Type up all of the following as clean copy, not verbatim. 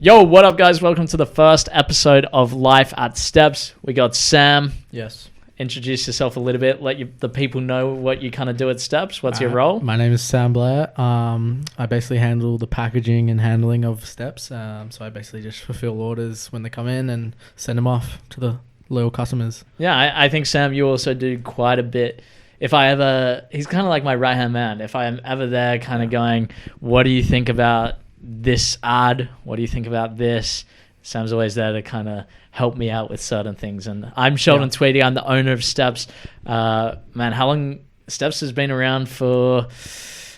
Yo, what up, guys? Welcome to the first episode of Life at Stepzz. We got Sam. Yes. Introduce yourself a little bit. Let the people know what you kind of do at Stepzz. What's your role? My name is Sam Blair. I basically handle the packaging and handling of Stepzz. So I basically just fulfill orders when they come in and send them off to the loyal customers. Yeah, I think, Sam, you also do quite a bit. He's kind of like my right-hand man. If I am ever there kind of going, what do you think about this ad? What do you think about this? Sam's always there to kind of help me out with certain things. And I'm Sheldon Tweedie. I'm the owner of Stepzz. Man, how long Stepzz has been around for?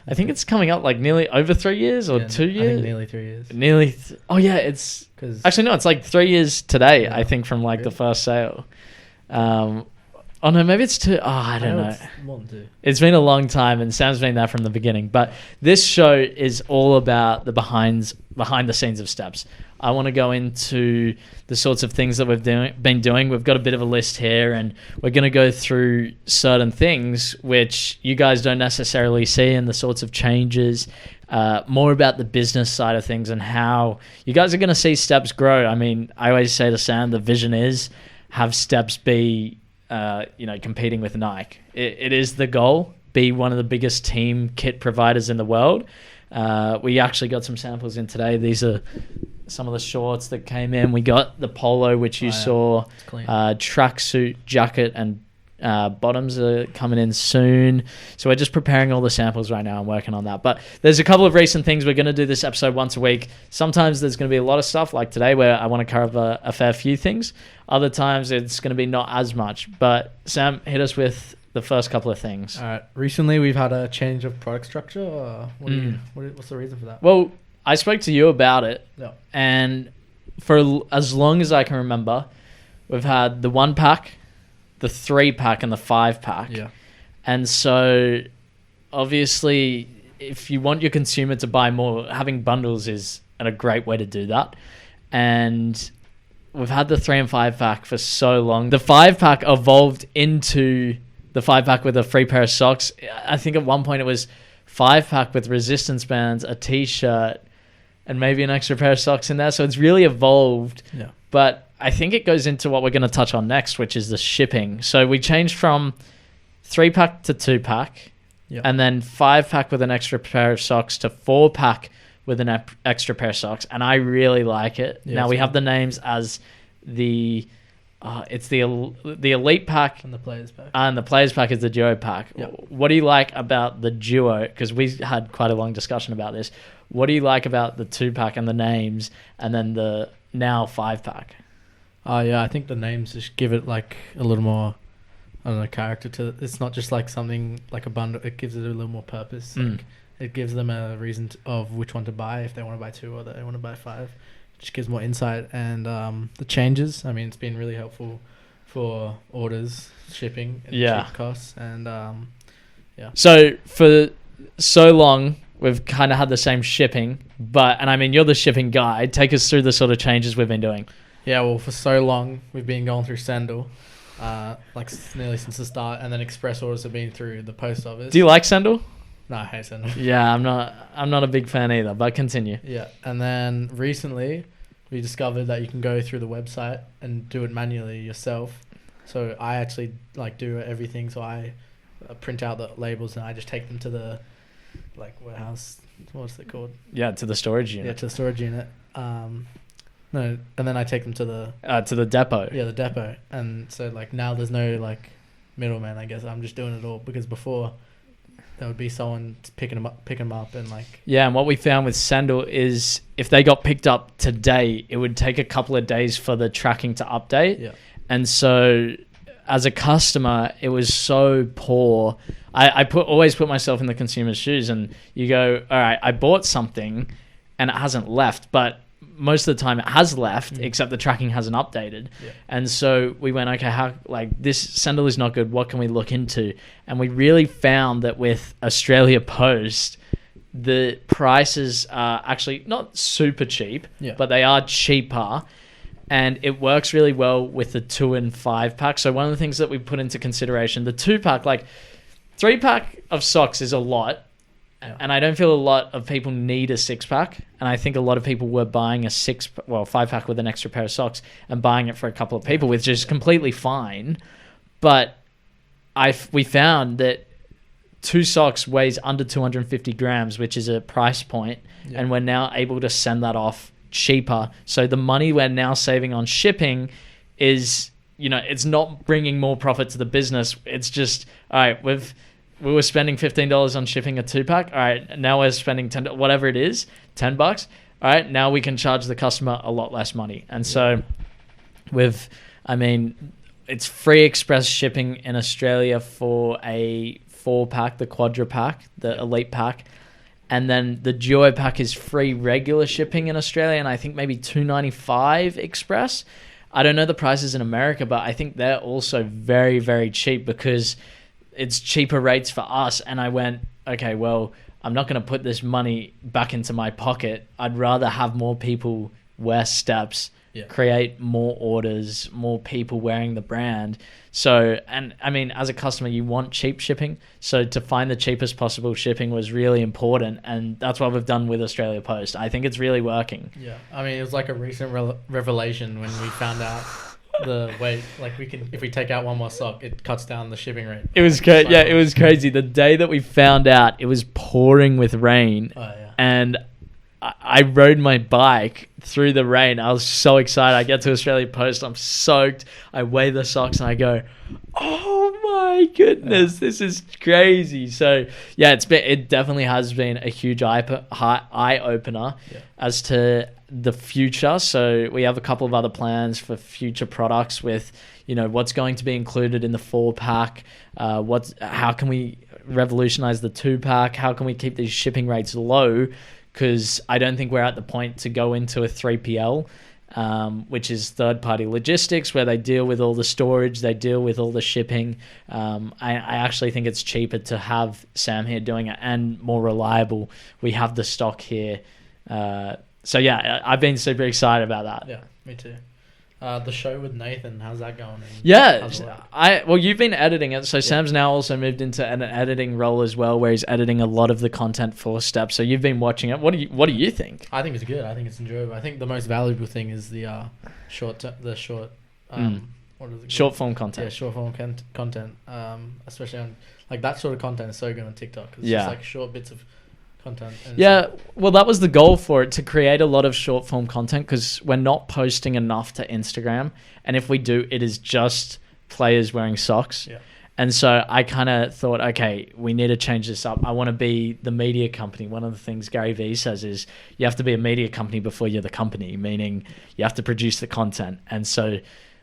I think it's coming up like nearly over 3 years or 2 years. I think nearly 3 years. It's actually no, it's like 3 years today. Yeah. I think from like the first sale. Oh no, maybe it's 2. Oh, I don't know. It's more than 2. It's been a long time, and Sam's been there from the beginning. But this show is all about the behind the scenes of Stepzz. I want to go into the sorts of things that we've been doing. We've got a bit of a list here, and we're going to go through certain things which you guys don't necessarily see, and the sorts of changes, more about the business side of things and how you guys are going to see Stepzz grow. I mean, I always say to Sam, the vision is have Stepzz be competing with Nike. It is the goal, be one of the biggest team kit providers in the world. We actually got some samples in today. These are some of the shorts that came in. We got the polo, which you saw, tracksuit, jacket, and bottoms are coming in soon. So we're just preparing all the samples right now and working on that. But there's a couple of recent things. We're going to do this episode once a week. Sometimes there's going to be a lot of stuff like today where I want to cover a fair few things. Other times it's going to be not as much. But Sam, hit us with the first couple of things. All right. Recently, we've had a change of product structure. What's the reason for that? Well, I spoke to you about it. Yeah. And for as long as I can remember, we've had the 1-pack, the 3-pack, and the 5-pack. Yeah. And so obviously, if you want your consumer to buy more, having bundles is a great way to do that. And we've had the 3 and 5-pack for so long. The 5-pack evolved into the 5-pack with a free pair of socks. I think at one point it was 5-pack with resistance bands, a t-shirt, and maybe an extra pair of socks in there. So it's really evolved. Yeah. But I think it goes into what we're going to touch on next, which is the shipping. So we changed from 3-pack to 2-pack, and then 5-pack with an extra pair of socks to 4-pack with an extra pair of socks. And I really like it. Yeah, now we have the names as it's the Elite Pack And the Players Pack. and the Players Pack is the Duo Pack. Yep. What do you like about the Duo? Because we had quite a long discussion about this. What do you like about the 2-pack and the names, and then the now 5-pack? I think the names just give it like a little more, I don't know, character to it. It's not just like something like a bundle. It gives it a little more purpose. Like, it gives them a reason of which one to buy, if they want to buy 2 or they want to buy 5. It just gives more insight. And the changes, I mean, it's been really helpful for orders, shipping, and cheap costs. And So for so long, we've kind of had the same shipping, and I mean, you're the shipping guy. Take us through the sort of changes we've been doing. Yeah, well, for so long, we've been going through Sendle, nearly since the start, and then express orders have been through the post office. Do you like Sendle? No, I hate Sendle. Yeah, I'm not a big fan either, but continue. Yeah, and then recently, we discovered that you can go through the website and do it manually yourself. So I actually do everything. So I print out the labels and I just take them to the warehouse. What's it called? Yeah, to the storage unit. Yeah, to the storage unit. No, and then I take them to the depot. Yeah, the depot. And so now there's no middleman. I guess I'm just doing it all, because before there would be someone picking them up and Yeah, and what we found with Sendle is if they got picked up today, it would take a couple of days for the tracking to update. Yeah. And so as a customer, it was so poor. I always put myself in the consumer's shoes, and you go, all right, I bought something and it hasn't left, but most of the time it has left, except the tracking hasn't updated. Yeah. And so we went, okay, how this Sendle is not good. What can we look into? And we really found that with Australia Post, the prices are actually not super cheap, but they are cheaper. And it works really well with the 2 and 5-pack. So one of the things that we put into consideration, the 2-pack, 3-pack of socks is a lot. Yeah. And I don't feel a lot of people need a 6-pack. And I think a lot of people were buying a 5-pack with an extra pair of socks and buying it for a couple of people, which is completely fine. But we found that 2 socks weighs under 250 grams, which is a price point, and we're now able to send that off cheaper. So the money we're now saving on shipping is, it's not bringing more profit to the business. It's just, all right, we were spending $15 on shipping a 2-pack. All right, now we're spending whatever it is, $10. All right, now we can charge the customer a lot less money. And so it's free express shipping in Australia for a 4-pack, the Quadra pack, the Elite pack. And then the Duo pack is free regular shipping in Australia, and I think maybe $2.95 express. I don't know the prices in America, but I think they're also very, very cheap because it's cheaper rates for us. And I went, okay, well, I'm not going to put this money back into my pocket. I'd rather have more people wear Stepzz, create more orders, more people wearing the brand. So, and I mean, as a customer, you want cheap shipping. So to find the cheapest possible shipping was really important. And that's what we've done with Australia Post. I think it's really working. Yeah. I mean, it was like a recent revelation when we found out the weight, like if we take out one more sock, it cuts down the shipping rate. It was crazy. Yeah, it was crazy. The day that we found out, it was pouring with rain. Oh, yeah. And I rode my bike through the rain. I was so excited. I get to Australia Post. I'm soaked. I weigh the socks and I go, oh my goodness, this is crazy. So yeah, it definitely has been a huge eye opener as to the future. So we have a couple of other plans for future products with, what's going to be included in the 4-pack. How can we revolutionize the 2-pack? How can we keep these shipping rates low? Because I don't think we're at the point to go into a 3PL, which is third-party logistics, where they deal with all the storage, they deal with all the shipping. I actually think it's cheaper to have Sam here doing it and more reliable. We have the stock here. So yeah, I've been super excited about that. Yeah, me too. The show with Nathan, how's that going? Yeah, you've been editing it, so Sam's now also moved into an editing role as well, where he's editing a lot of the content for Stepzz. So you've been watching it. What do you think? I think it's good. I think it's enjoyable. I think the most valuable thing is the short what is it? Short form content. Yeah, short form content. Especially on that sort of content is so good on TikTok. It's just like short bits of content. Well, that was the goal for it, to create a lot of short form content, because we're not posting enough to Instagram, and if we do, it is just players wearing socks. And so I kind of thought, okay, we need to change this up. I want to be the media company. One of the things Gary Vee says is you have to be a media company before you're the company, meaning you have to produce the content. And so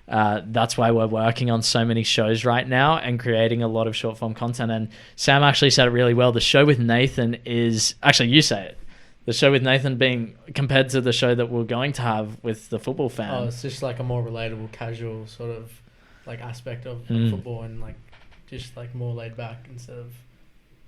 that's why we're working on so many shows right now and creating a lot of short form content. And Sam actually said it really well. The show with Nathan is, actually you say it, the show with Nathan being compared to the show that we're going to have with the football fan. Oh, it's just like a more relatable, casual sort of aspect of football, and just more laid back instead of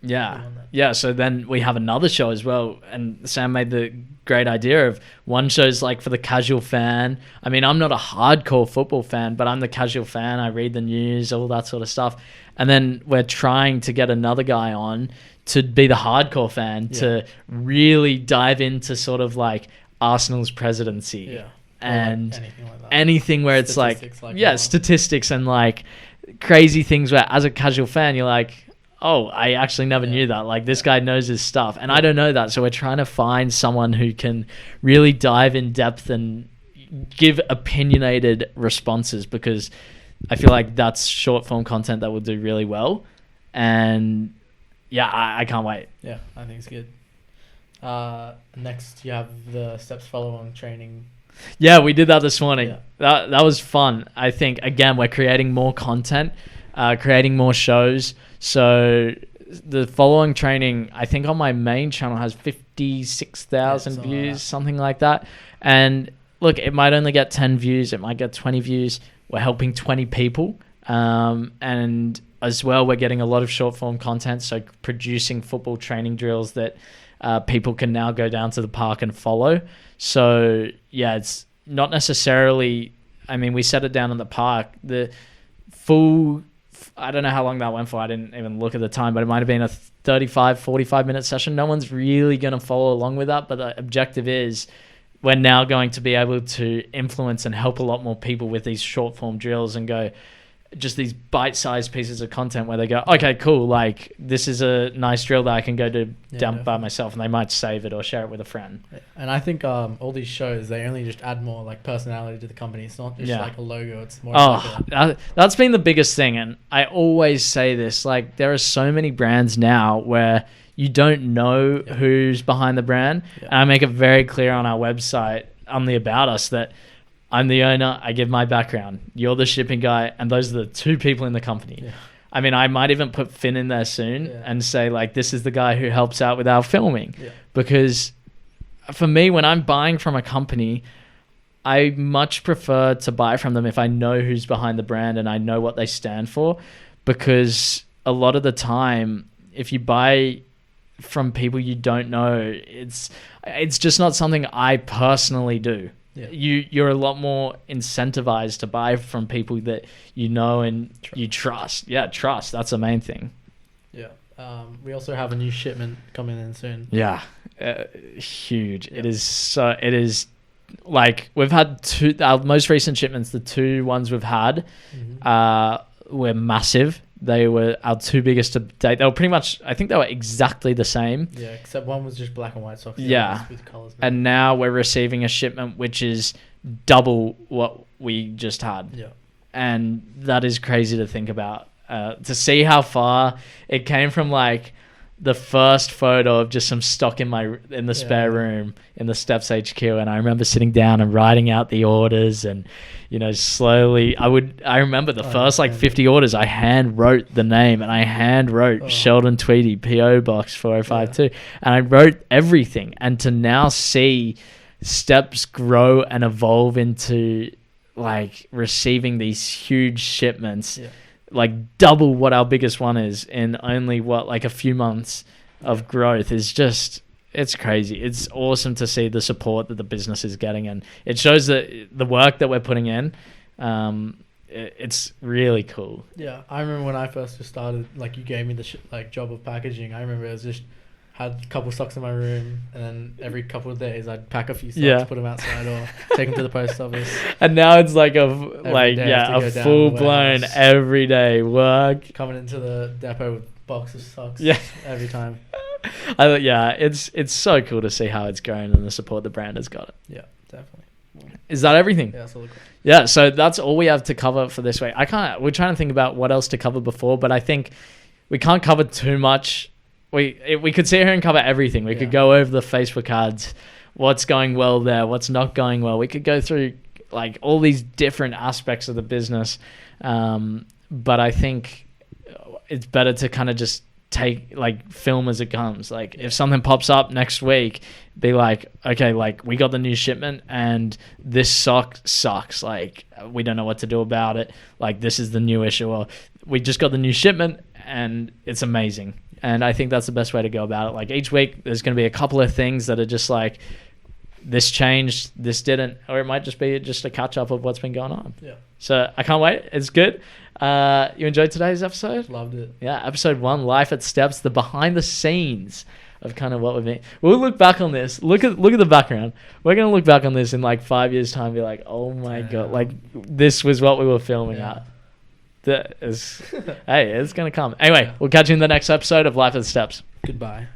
so then we have another show as well, and Sam made the great idea of one show's for the casual fan. I mean, I'm not a hardcore football fan, but I'm the casual fan. I read the news, all that sort of stuff. And then we're trying to get another guy on to be the hardcore fan, to really dive into sort of Arsenal's presidency and anything where it's statistics and crazy things where as a casual fan you're like, oh, I actually never knew that. This guy knows his stuff. And I don't know that. So we're trying to find someone who can really dive in depth and give opinionated responses, because I feel like that's short form content that will do really well. And I can't wait. Yeah, I think it's good. Next, you have the Stepzz follow-on training. Yeah, we did that this morning. That was fun. I think, again, we're creating more content, creating more shows. So the following training, I think on my main channel has 56,000 views, something like that. And look, it might only get 10 views. It might get 20 views. We're helping 20 people. And as well, we're getting a lot of short form content. So producing football training drills that people can now go down to the park and follow. So yeah, it's not necessarily, I mean, we set it down in the park. The full I don't know how long that went for. I didn't even look at the time, but it might have been a 35, 45-minute session. No one's really going to follow along with that, but the objective is we're now going to be able to influence and help a lot more people with these short form drills and go just these bite-sized pieces of content where they go, okay, cool, like this is a nice drill that I can go to dump by myself, and they might save it or share it with a friend. And I think all these shows, they only just add more like personality to the company. It's not just like a logo. It's more that's been the biggest thing, and I always say this, like there are so many brands now where you don't know who's behind the brand, and I make it very clear on our website on the About Us that I'm the owner, I give my background, you're the shipping guy, and those are the two people in the company. Yeah. I mean, I might even put Finn in there soon and say, like, this is the guy who helps out with our filming. Yeah. Because for me, when I'm buying from a company, I much prefer to buy from them if I know who's behind the brand and I know what they stand for. Because a lot of the time, if you buy from people you don't know, it's just not something I personally do. Yeah. You're a lot more incentivized to buy from people that you know and you trust. Yeah, trust. That's the main thing. Yeah. We also have a new shipment coming in soon. Yeah. Huge. Yeah. It is like we've had our most recent shipments, the two ones we've had were massive. They were our two biggest to date. They were pretty much, I think they were exactly the same. Yeah, except one was just black and white socks. Yeah. With colors. And now we're receiving a shipment which is double what we just had. Yeah. And that is crazy to think about. To see how far it came from like the first photo of just some stock in the spare room in the Stepzz HQ, and I remember sitting down and writing out the orders, and slowly I remember the first 50 orders I hand wrote the name, and I hand wrote Sheldon Tweedie, PO Box 4052, and I wrote everything. And to now see Stepzz grow and evolve into like receiving these huge shipments, like double what our biggest one is in only a few months of growth is just, it's crazy. It's awesome to see the support that the business is getting, and it shows that the work that we're putting in, it's really cool. Yeah, I remember when I first just started, like you gave me the job of packaging. I remember it was just had a couple socks in my room, and then every couple of days I'd pack a few socks, put them outside, or take them to the post office. And now it's like a full blown everyday work. Coming into the depot with box of socks. Every time. It's so cool to see how it's grown and the support the brand has got. Yeah, definitely. Is that everything? Yeah, that's all. Yeah, so that's all we have to cover for this week. We're trying to think about what else to cover before, but I think we can't cover too much. We could sit here and cover everything. We could go over the Facebook ads, what's going well there, what's not going well. We could go through like all these different aspects of the business. But I think it's better to kind of just film as it comes. Like if something pops up next week, be like, okay, like we got the new shipment and this sock sucks. Like we don't know what to do about it. Like this is the new issue. Or we just got the new shipment and it's amazing. And I think that's the best way to go about it. Like each week, there's going to be a couple of things that are just like, this changed, this didn't, or it might just be just a catch up of what's been going on. Yeah. So I can't wait. It's good. You enjoyed today's episode? Loved it. Yeah. Episode 1, Life at Stepzz, the behind the scenes of kind of what we've been. We'll look back on this. Look at the background. We're going to look back on this in like 5 years time and be like, oh my God, like this was what we were filming at. That is, hey, it's going to come. Anyway, we'll catch you in the next episode of Life at Stepzz. Goodbye.